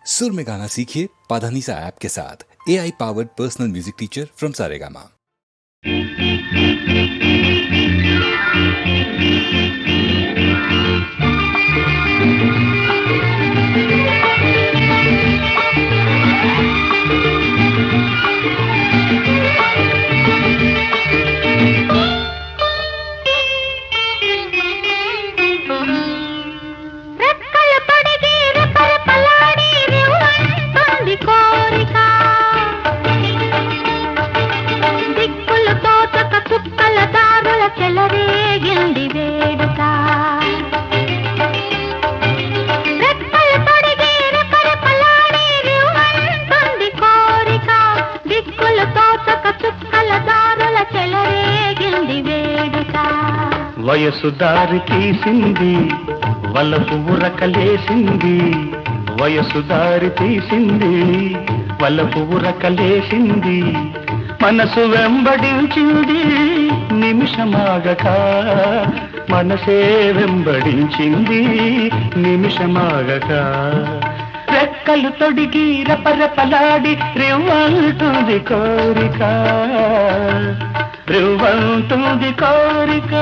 सुर में गाना सीखिए पाधानीसा ऐप के साथ। AI powered personal music teacher from Saregama. వయసు దారి తీసింది వలపు ఉరకలేసింది, వయసు దారి తీసింది వలపు ఉరకలేసింది, మనసు వెంబడించింది నిమిషమాగక, మనసే వెంబడించింది నిమిషమాగక, రెక్కలు తొడిగి రపరపలాడి రివ్వంటుంది కోరిక, రివ్వంటుంది కోరిక.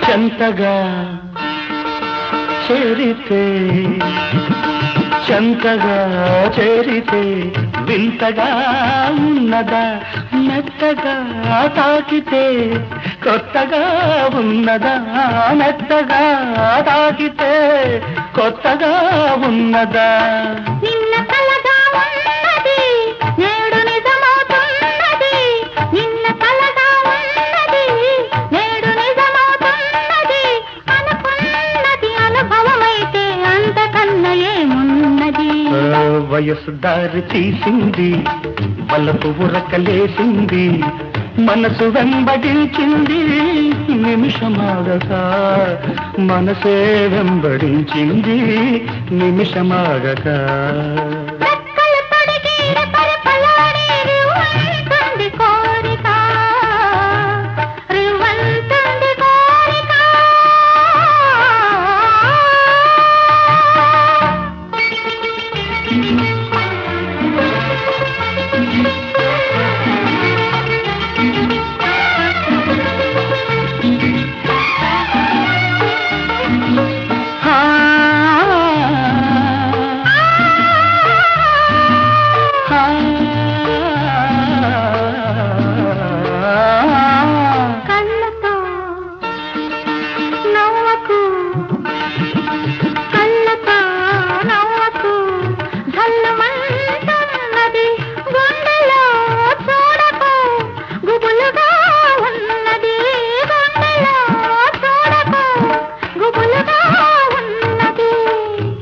చెంతగా చేరితే, చెంతగా చేరితే వింతగా ఉన్నదా, మెత్తగా తాకితే కొత్తగా ఉన్నదా, మెత్తగా తాకితే కొత్తగా ఉన్నదా. నిన్న కలగా ఉన్నది నేడు నిజమవుతున్నది, నిన్న కలగా ఉన్నది నేడు నిజమవుతున్నది, అనుకున్నది అనుభవమైతే అంతకన్నా ఏమున్నది. వయసు దారి తీసింది వలపు ఉరకలేసింది, మనసు వెంబడించింది నిమిషమాగక, మనసే వెంబడించింది నిమిషమాగక.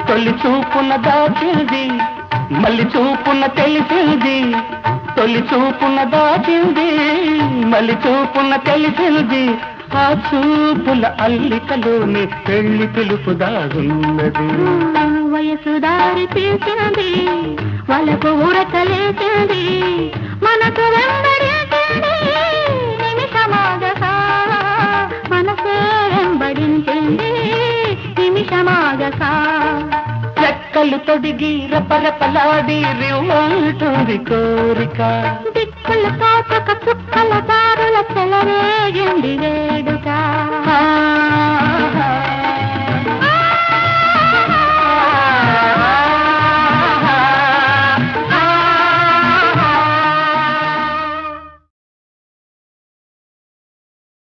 తొలి చూపున దాచింది మళ్ళీ చూపున తెలిసింది, తొలి చూపున దాచింది మళ్ళీ చూపున తెలిసింది, ఆ చూపుల అల్లికలోని పెళ్లి పిలుపు దాగున్నది. వయసు దారి తీసింది వలకు ఉరకలేసింది, మనకు వెంబడించింది నిమిషమాగక, మనసే వెంబడించింది నిమిషమాగక. రెక్కలు తొడిగి రపరపలాడి రివ్వంటుంది కోరిక, దిక్కుల తోచక చుక్కల దారుల చెలరేగింది వేడుక.